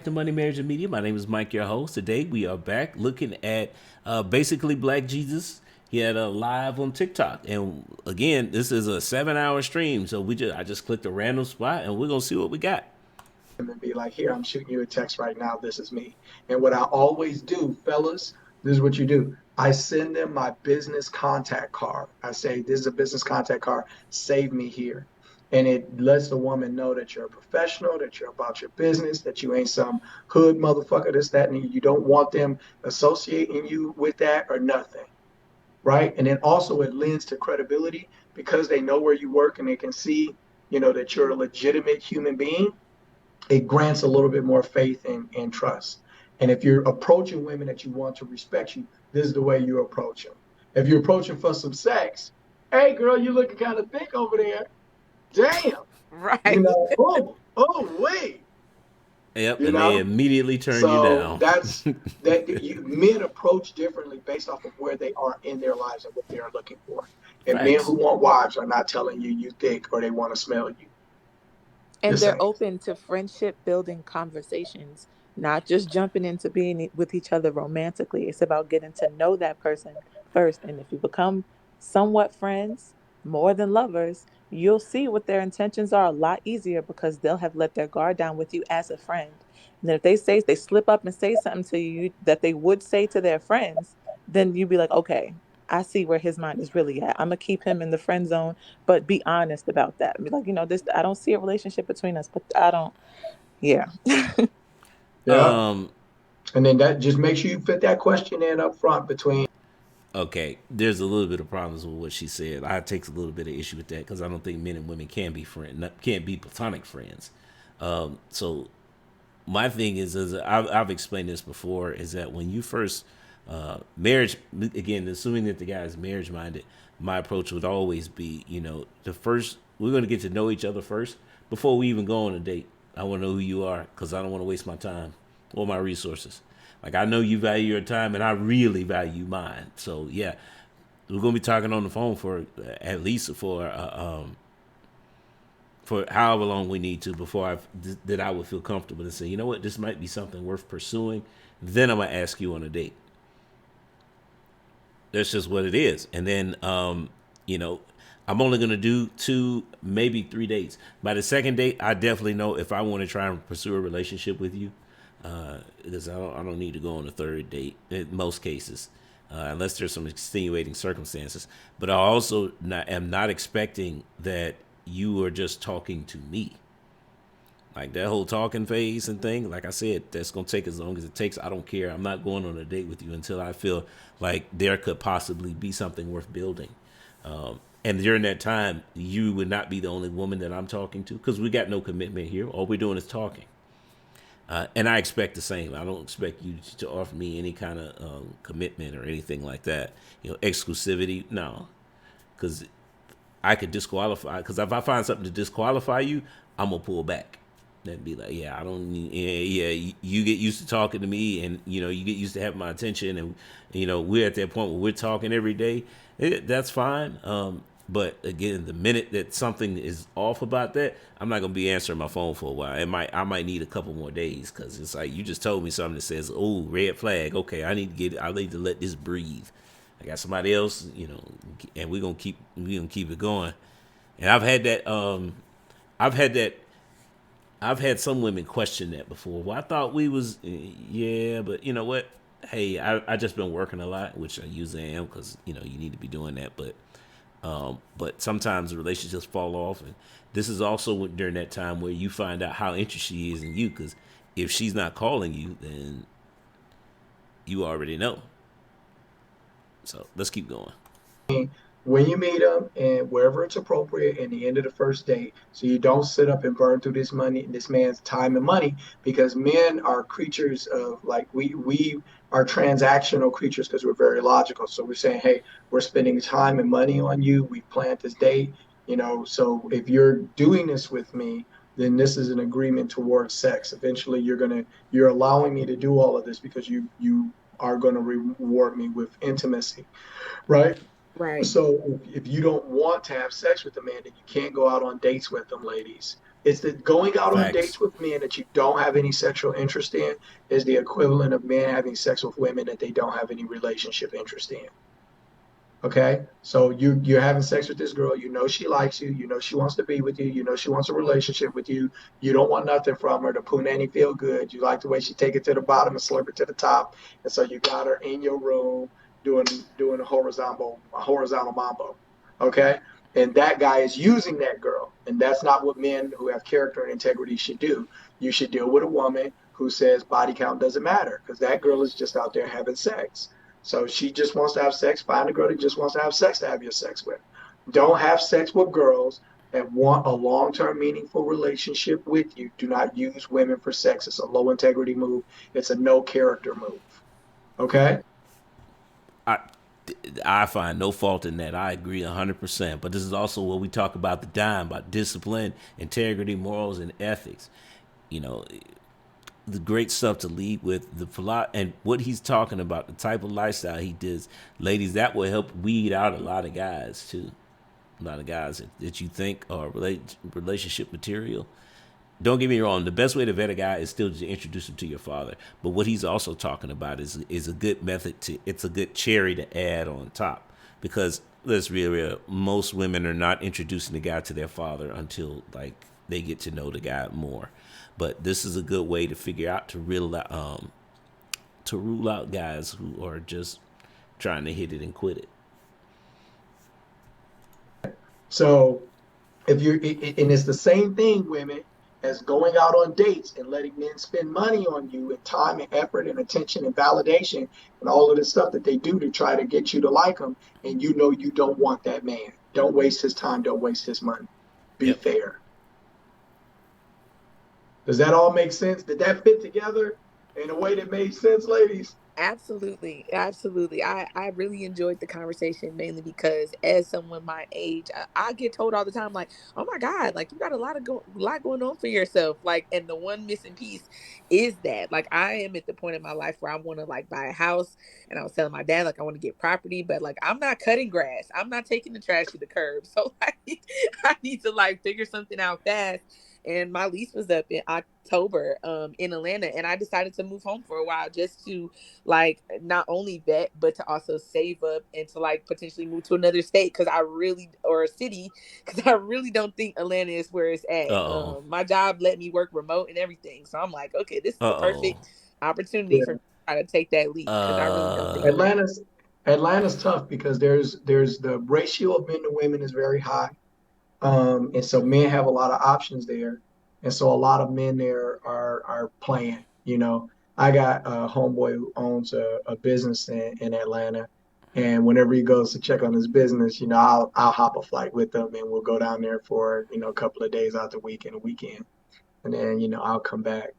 To Money, Marriage, and Media. My name is Mike, your host. Today we are back looking at basically Black Jesus. He had a live on TikTok, and again, this is a 7 hour stream. So I just clicked a random spot, and we're gonna see what we got. And be like, here, I'm shooting you a text right now. This is me. And what I always do, fellas, this is what you do. I send them my business contact card. I say, this is a business contact card. Save me here. And it lets the woman know that you're a professional, that you're about your business, that you ain't some hood motherfucker, this, that, and you don't want them associating you with that or nothing. Right. And then also it lends to credibility because they know where you work and they can see, that you're a legitimate human being. It grants a little bit more faith and trust. And if you're approaching women that you want to respect you, this is the way you approach them. If you're approaching for some sex, hey girl, you looking kind of thick over there. Damn, Right. oh wait, Yep, you and they know. immediately turn you So down. that's that you men approach differently based off of where they are in their lives and what they are looking for. And men Facts. who want wives are not telling you thick or they want to smell you. And Just they're saying. open to friendship building conversations, not just jumping into being with each other romantically. It's about getting to know that person first. And if you become somewhat friends, more than lovers, you'll see what their intentions are a lot easier because they'll have let their guard down with you as a friend. And then if they slip up and say something to you that they would say to their friends, then you'd be like, okay, I see where his mind is really at. I'm gonna keep him in the friend zone, but be honest about that. Be like, this, I don't see a relationship between us, but I don't, yeah. Yeah. Um, And then that just make sure you fit that question in up front between. okay, there's a little bit of problems with what she said. I take a little bit of issue with that because I don't think men and women can't be platonic friends. So my thing is I've explained this before, is that when you first marriage, again, assuming that the guy is marriage minded, my approach would always be, the first we're going to get to know each other first before we even go on a date. I want to know who you are because I don't want to waste my time or my resources. Like, I know you value your time, and I really value mine. So yeah, we're gonna be talking on the phone for at least for however long we need to before that I would feel comfortable to say, you know what, this might be something worth pursuing. Then I'm gonna ask you on a date. That's just what it is. And then, you know, I'm only gonna do 2, maybe 3 dates. By the second date, I definitely know if I want to try and pursue a relationship with you, because I don't need to go on a third date in most cases, unless there's some extenuating circumstances. But I also am not expecting that you are just talking to me. Like that whole talking phase and thing, like I said, that's gonna take as long as it takes. I don't care. I'm not going on a date with you until I feel like there could possibly be something worth building. And during that time, you would not be the only woman that I'm talking to because we got no commitment here. All we're doing is talking. And I expect the same. I don't expect you to offer me any kind of commitment or anything like that. Exclusivity, no, because I could disqualify. Because if I find something to disqualify you, I'm gonna pull back. Then be like, yeah, I don't need. Yeah, yeah. You get used to talking to me, and you get used to having my attention, and we're at that point where we're talking every day. That's fine. But again, the minute that something is off about that, I'm not gonna be answering my phone for a while. I might need a couple more days because it's like you just told me something that says, "Oh, red flag." Okay, I need to let this breathe. I got somebody else, and we're gonna keep it going. And I've had that I've had some women question that before. Well, I thought we was, yeah, but you know what? Hey, I just been working a lot, which I usually am because you need to be doing that. But sometimes the relationships fall off, and this is also during that time where you find out how interested she is in you. Because if she's not calling you, then you already know. So let's keep going. When you meet them and wherever it's appropriate in the end of the first date, so you don't sit up and burn through this man's time and money, because men are creatures of, like, we are transactional creatures because we're very logical. So we're saying, hey, we're spending time and money on you. We planned this date, so if you're doing this with me, then this is an agreement towards sex. Eventually you're allowing me to do all of this because you are gonna reward me with intimacy, right? Right. So if you don't want to have sex with a man, then you can't go out on dates with them, ladies. It's the going out on Facts. dates with men that you don't have any sexual interest in is the equivalent of men having sex with women that they don't have any relationship interest in. Okay, so you're having sex with this girl. You know she likes you. You know she wants to be with you. You know she wants a relationship with you. You don't want nothing from her. The punani feel good. You like the way she take it to the bottom and slurp it to the top. And so you got her in your room doing doing a horizontal mambo. Okay, and that guy is using that girl, and that's not what men who have character and integrity should do. You should deal with a woman who says body count doesn't matter because that girl is just out there having sex. So she just wants to have sex. Find a girl that just wants to have sex to have your sex with. Don't have sex with girls that want a long term, meaningful relationship with you. Do not use women for sex. It's a low integrity move, it's a no character move. Okay? I I find no fault in that. I agree 100%. But this is also what we talk about the dime, about discipline, integrity, morals, and ethics. You know, the great stuff to lead with and what he's talking about, the type of lifestyle he does, ladies, that will help weed out a lot of guys too. A lot of guys that you think are relationship material. Don't get me wrong. The best way to vet a guy is still to introduce him to your father. But what he's also talking about is a good method to. It's a good cherry to add on top, because let's be real. Most women are not introducing the guy to their father until like they get to know the guy more. But this is a good way to figure out to rule out guys who are just trying to hit it and quit it. So if you're, and it's the same thing, women, as going out on dates and letting men spend money on you and time and effort and attention and validation and all of the stuff that they do to try to get you to like them. And you know you don't want that man. Don't waste his time. Don't waste his money. Be Yep. fair. Does that all make sense? Did that fit together in a way that made sense, ladies? Absolutely, absolutely. I really enjoyed the conversation mainly because as someone my age, I get told all the time like, "Oh my God, like you got lot going on for yourself." Like, and the one missing piece is that like I am at the point in my life where I want to like buy a house, and I was telling my dad like I want to get property, but like I'm not cutting grass, I'm not taking the trash to the curb, so like I need to like figure something out fast. And my lease was up in October in Atlanta, and I decided to move home for a while just to like not only vet but to also save up and to like potentially move to another state because I really or a city because I really don't think Atlanta is where it's Uh at. oh. My job let me work remote and everything, so I'm like, okay, this is Uh the oh. perfect opportunity for me Yeah. to try to take that leap because I really don't think Atlanta. Atlanta's Atlanta's tough because there's the ratio of men to women is very high. And so men have a lot of options there. And so a lot of men there are playing, you know. I got a homeboy who owns a business in Atlanta. And whenever he goes to check on his business, I'll hop a flight with him and we'll go down there for, a couple of days out the weekend. And then, I'll come back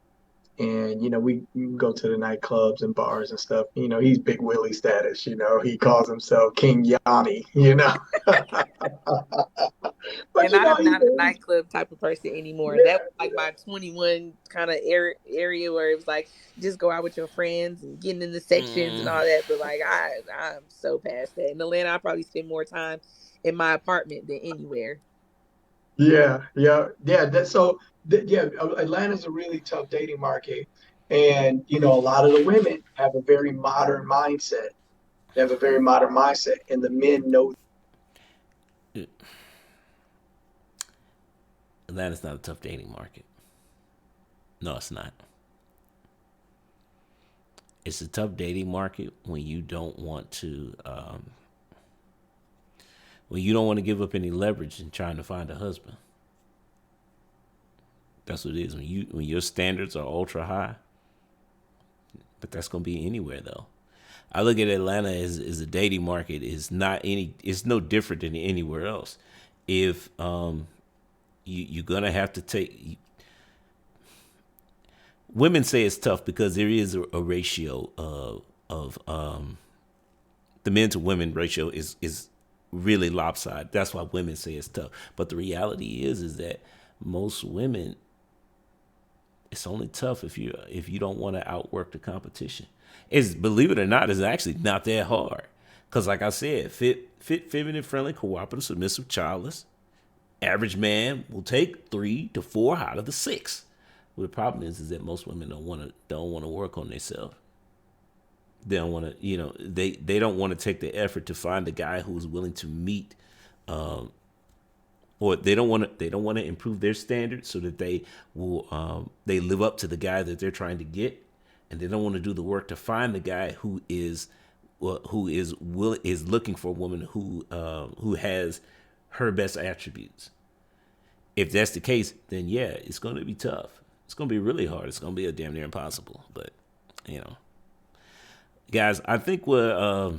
and we go to the nightclubs and bars and stuff. He's Big Willie status. He calls himself King Yanni. But And I am he's, not a nightclub type of person anymore. That was like my 21 kind of area where it was like just go out with your friends and getting in the sections and all that. But like I'm so past that. In Atlanta, I probably spend more time in my apartment than anywhere. yeah. Atlanta's a really tough dating market, and a lot of the women have a very modern mindset. They have a very modern mindset, and the men know. Atlanta's not a tough dating market. No, it's not. It's a tough dating market when you don't want to give up any leverage in trying to find a husband. That's what it is. When your standards are ultra high, but that's gonna be anywhere though. I look at Atlanta as a dating market is not any. It's no different than anywhere else. If you're gonna have to take. Women say it's tough because there is a ratio of the men to women ratio is really lopsided. That's why women say it's tough. But the reality is that most women, it's only tough if you don't want to outwork the competition. It's, believe it or not, it's actually not that hard. Because, like I said, fit, feminine, friendly, cooperative, submissive, childless. Average man will take 3 to 4 out of the 6. Well, the problem is that most women don't want to work on themselves. They don't want to, they don't want to take the effort to find a guy who's willing to meet, or they don't want to improve their standards so that they live up to the guy that they're trying to get, and they don't want to do the work to find the guy who is looking for a woman who has her best attributes. If that's the case, then yeah, it's going to be tough. It's going to be really hard. It's going to be a damn near impossible. But guys, I think let's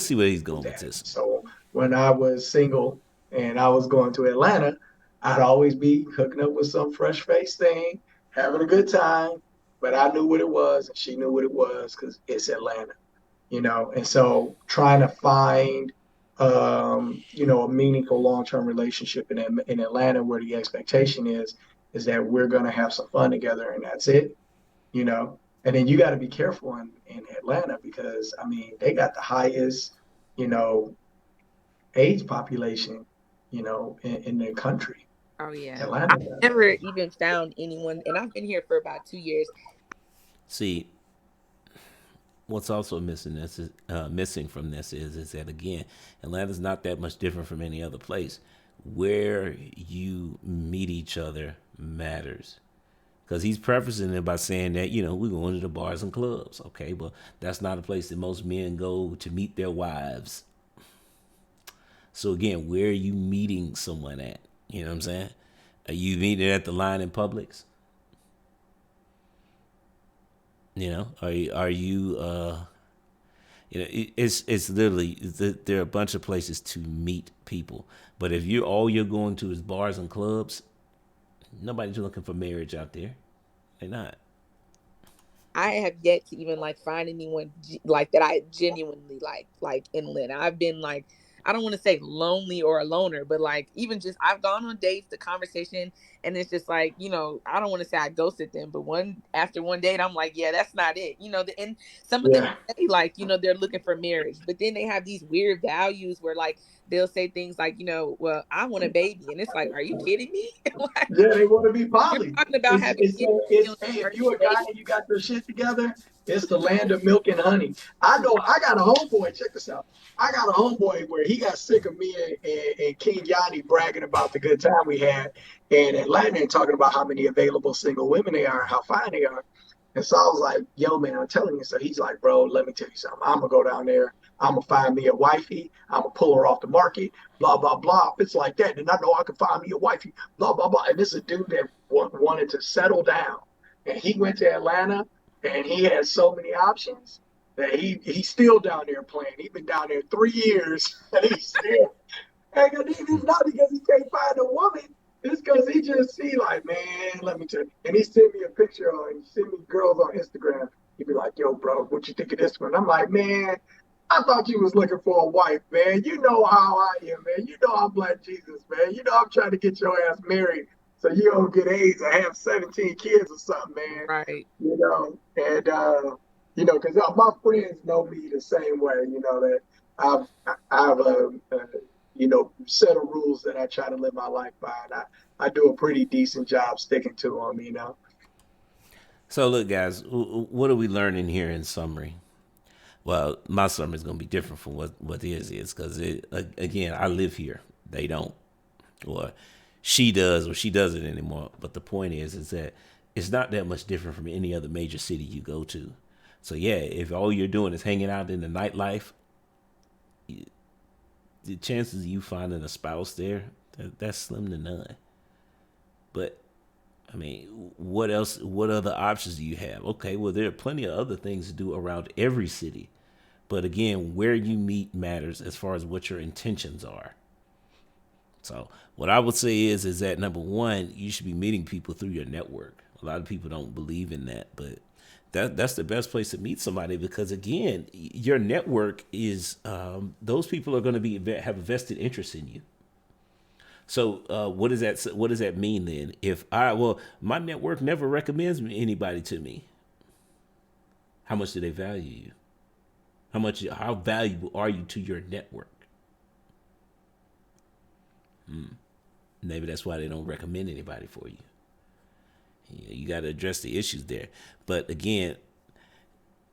see where he's going with this. So when I was single and I was going to Atlanta, I'd always be hooking up with some fresh face thing, having a good time. But I knew what it was, and she knew what it was because it's Atlanta, And so trying to find, a meaningful long-term relationship in Atlanta, where the expectation is that we're going to have some fun together, and that's it, And then you got to be careful in Atlanta because, I mean, they got the highest, AIDS population, in the country. Oh yeah. Atlanta. I've never even found anyone, and I've been here for about 2 years. See, what's also missing from this is that, again, Atlanta's not that much different from any other place. Where you meet each other matters. Because he's prefacing it by saying that, we're going to the bars and clubs. Okay, but that's not a place that most men go to meet their wives. So again, where are you meeting someone at? You know what I'm saying? Are you meeting at the line in Publix? Are you it's literally, there are a bunch of places to meet people. But if all you're going to is bars and clubs, nobody's looking for marriage out there. They're not. I have yet to even find anyone like that I genuinely like in Atlanta. I've been I don't want to say lonely or a loner, but even just I've gone on dates, the conversation, and it's just I don't want to say I ghosted them, but after one date, I'm like, yeah, that's not it. And some of them say they're looking for marriage, but then they have these weird values where they'll say things well, I want a baby, and it's are you kidding me? Yeah, they want to be poly. You're talking about having kids. Hey, if you're a guy and you got your shit together, it's the land of milk and honey. I know I got a homeboy, check this out. I got a homeboy where he got sick of me and King Yanni bragging about the good time we had in Atlanta and talking about how many available single women they are and how fine they are. And so I was like, yo, man, I'm telling you. So he's like, bro, let me tell you something. I'm going to go down there. I'm going to find me a wifey. I'm going to pull her off the market, blah, blah, blah. If it's like that, then I know I can find me a wifey, blah, blah, blah. And this is a dude that wanted to settle down. And he went to Atlanta, and he had so many options that he's still down there playing. He's been down there 3 years, and he's still. And it's not because he can't find a woman. It's because he just see man, let me tell you. And he sent me a picture and he sent me girls on Instagram. He'd be like, yo, bro, what you think of this one? I'm like, man, I thought you was looking for a wife, man. You know how I am, man. You know I'm Black Jesus, man. You know I'm trying to get your ass married so you don't get AIDS or have 17 kids or something, man. Right. And, because my friends know me the same way, that I've set of rules that I try to live my life by. And I do a pretty decent job sticking to them, So look, guys, what are we learning here in summary? Well, my summary is going to be different from what his is because, again, I live here. They don't. Or she does or she doesn't anymore. But the point is that it's not that much different from any other major city you go to. So, yeah, if all you're doing is hanging out in the nightlife, the chances of you finding a spouse there, that's slim to none. But, I mean, what else? What other options do you have? Okay, well, there are plenty of other things to do around every city. But again, where you meet matters as far as what your intentions are. So what I would say is that number one, you should be meeting people through your network. A lot of people don't believe in that, but that's the best place to meet somebody because again, your network is those people are going to have a vested interest in you. So what does that mean then? My network never recommends anybody to me. How much do they value you? How valuable are you to your network? Maybe that's why they don't recommend anybody for you. You got to address the issues there. But again,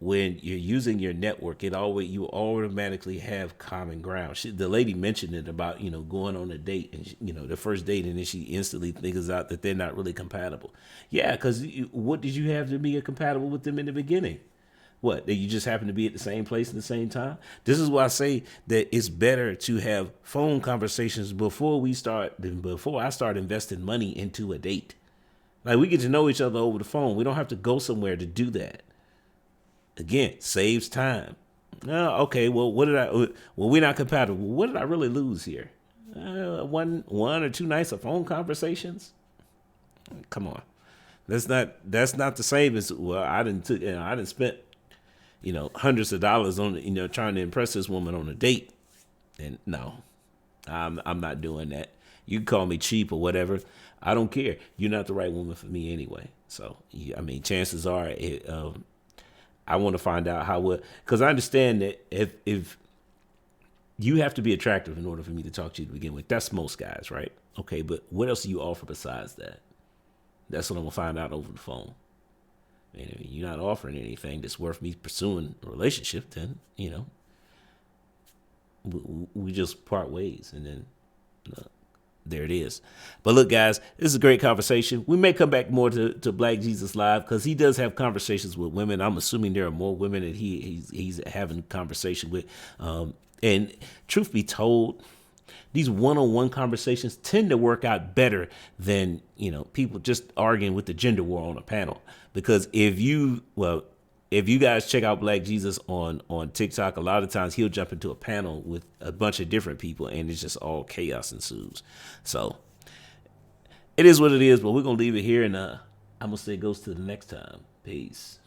when you're using your network, you automatically have common ground. The lady mentioned it about going on a date and the first date, and then she instantly figures out that they're not really compatible. Yeah, because what did you have to be compatible with them in the beginning? What, that you just happen to be at the same place at the same time? This is why I say that it's better to have phone conversations before I start investing money into a date. Like, we get to know each other over the phone. We don't have to go somewhere to do that. Again, saves time. Okay, well, we're not compatible. What did I really lose here? One or two nights of phone conversations? Come on. That's not the same as, well, I didn't spend hundreds of dollars on trying to impress this woman on a date. And no, I'm not doing that. You can call me cheap or whatever. I don't care. You're not the right woman for me anyway. So, chances are, I want to find out because I understand that if you have to be attractive in order for me to talk to you to begin with. That's most guys, right? Okay, but what else do you offer besides that? That's what I'm gonna find out over the phone. And if you're not offering anything that's worth me pursuing a relationship, then we just part ways, and then there it is. But look, guys, this is a great conversation. We may come back more to Black Jesus Live because he does have conversations with women. I'm assuming there are more women that he's having conversation with. And truth be told, these one-on-one conversations tend to work out better than people just arguing with the gender war on a panel. Because if you guys check out Black Jesus on TikTok, a lot of times he'll jump into a panel with a bunch of different people, and it's just all chaos ensues. So it is what it is, but we're gonna leave it here, and I'm gonna say it goes to the next time. Peace.